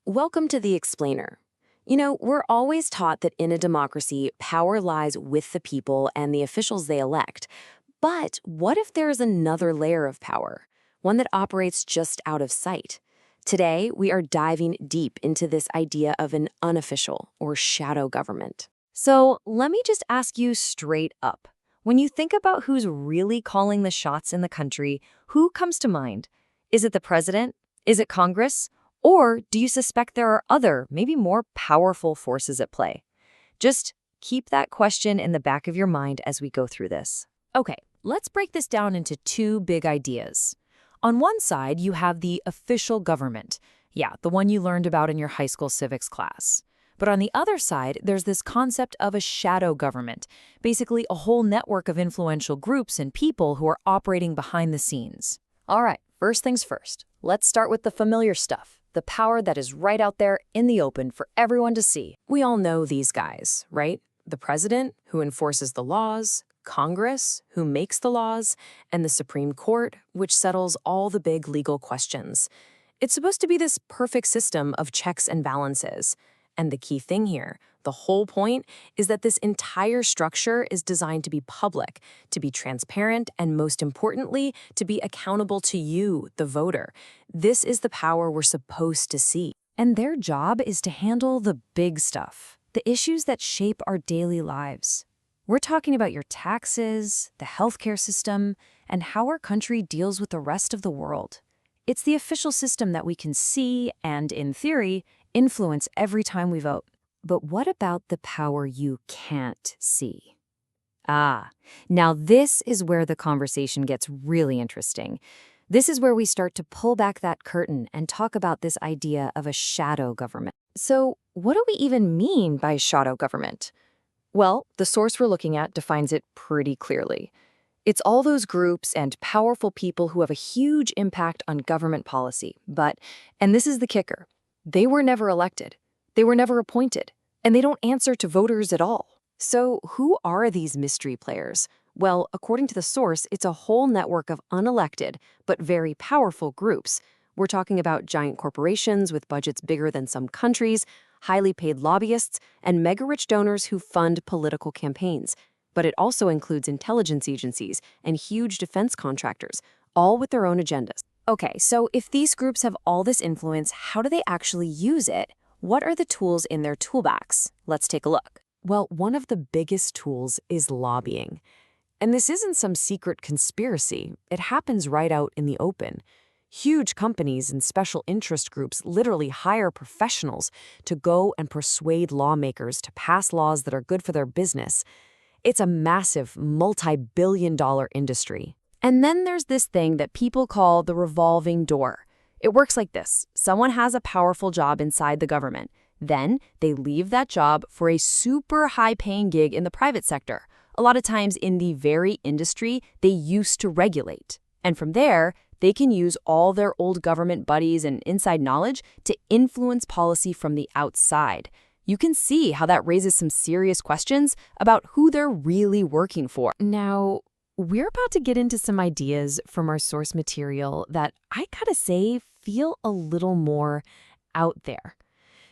Welcome to The Explainer. We're always taught that in a democracy, power lies with the people and the officials they elect. But what if there's another layer of power, one that operates just out of sight? Today, we are diving deep into this idea of an unofficial or shadow government. So let me just ask you straight up. When you think about who's really calling the shots in the country, who comes to mind? Is it the president? Is it Congress? Or do you suspect there are other, maybe more powerful forces at play? Just keep that question in the back of your mind as we go through this. Okay, let's break this down into two big ideas. On one side, you have the official government. Yeah, the one you learned about in your high school civics class. But on the other side, there's this concept of a shadow government, basically a whole network of influential groups and people who are operating behind the scenes. All right, first things first. Let's start with the familiar stuff, the power that is right out there in the open for everyone to see. We all know these guys, right? The president, who enforces the laws, Congress, who makes the laws, and the Supreme Court, which settles all the big legal questions. It's supposed to be this perfect system of checks and balances. And the key thing here, the whole point, is that this entire structure is designed to be public, to be transparent, and most importantly, to be accountable to you, the voter. This is the power we're supposed to see. And their job is to handle the big stuff, the issues that shape our daily lives. We're talking about your taxes, the healthcare system, and how our country deals with the rest of the world. It's the official system that we can see and, in theory, influence every time we vote. But what about the power you can't see? Now this is where the conversation gets really interesting. This is where we start to pull back that curtain and talk about this idea of a shadow government. So what do we even mean by shadow government? Well, the source we're looking at defines it pretty clearly. It's all those groups and powerful people who have a huge impact on government policy. But, and this is the kicker, they were never elected, they were never appointed, and they don't answer to voters at all. So who are these mystery players? Well, according to the source, it's a whole network of unelected but very powerful groups. We're talking about giant corporations with budgets bigger than some countries, highly paid lobbyists, and mega-rich donors who fund political campaigns. But it also includes intelligence agencies and huge defense contractors, all with their own agendas. Okay, so if these groups have all this influence, how do they actually use it? What are the tools in their toolbox? Let's take a look. Well, one of the biggest tools is lobbying. And this isn't some secret conspiracy. It happens right out in the open. Huge companies and special interest groups literally hire professionals to go and persuade lawmakers to pass laws that are good for their business. It's a massive, multi-billion-dollar industry. And then there's this thing that people call the revolving door. It works like this. Someone has a powerful job inside the government. Then they leave that job for a super high-paying gig in the private sector, a lot of times in the very industry they used to regulate. And from there, they can use all their old government buddies and inside knowledge to influence policy from the outside. You can see how that raises some serious questions about who they're really working for. Now, we're about to get into some ideas from our source material that I gotta say feel a little more out there.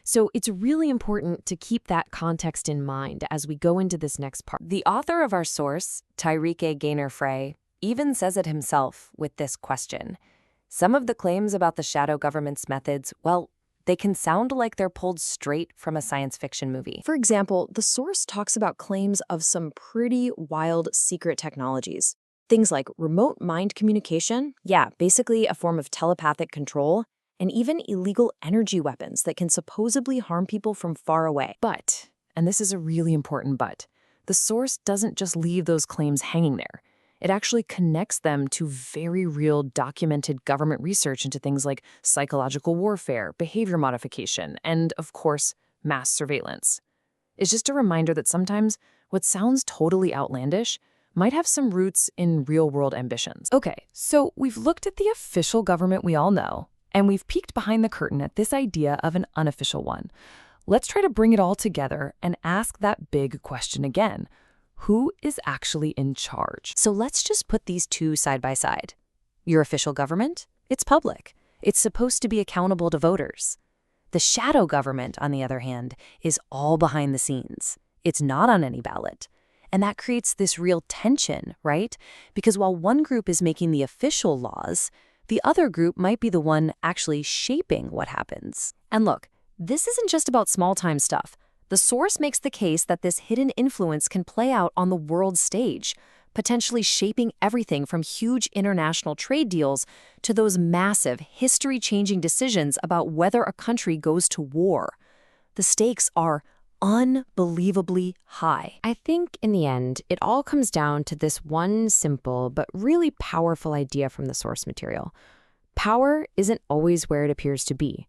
So it's really important to keep that context in mind as we go into this next part. The author of our source, Gaynor-Fray, even says it himself with this question. Some of the claims about the shadow government's methods, well, they can sound like they're pulled straight from a science fiction movie. For example, the source talks about claims of some pretty wild secret technologies. Things like remote mind communication, yeah, basically a form of telepathic control, and even illegal energy weapons that can supposedly harm people from far away. But, and this is a really important but, the source doesn't just leave those claims hanging there. It actually connects them to very real documented government research into things like psychological warfare, behavior modification, and, of course, mass surveillance. It's just a reminder that sometimes what sounds totally outlandish might have some roots in real-world ambitions. Okay, so we've looked at the official government we all know, and we've peeked behind the curtain at this idea of an unofficial one. Let's try to bring it all together and ask that big question again. Who is actually in charge? So let's just put these two side by side. Your official government? It's public. It's supposed to be accountable to voters. The shadow government, on the other hand, is all behind the scenes. It's not on any ballot. And that creates this real tension, right? Because while one group is making the official laws, the other group might be the one actually shaping what happens. And look, this isn't just about small-time stuff. The source makes the case that this hidden influence can play out on the world stage, potentially shaping everything from huge international trade deals to those massive, history-changing decisions about whether a country goes to war. The stakes are unbelievably high. I think in the end, it all comes down to this one simple but really powerful idea from the source material. Power isn't always where it appears to be.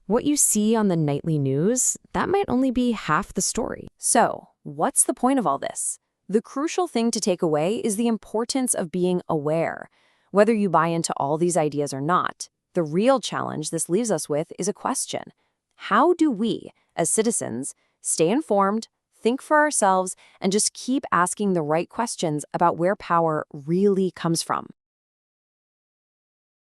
What you see on the nightly news, that might only be half the story. So, what's the point of all this? The crucial thing to take away is the importance of being aware. Whether you buy into all these ideas or not, the real challenge this leaves us with is a question. How do we, as citizens, stay informed, think for ourselves, and just keep asking the right questions about where power really comes from?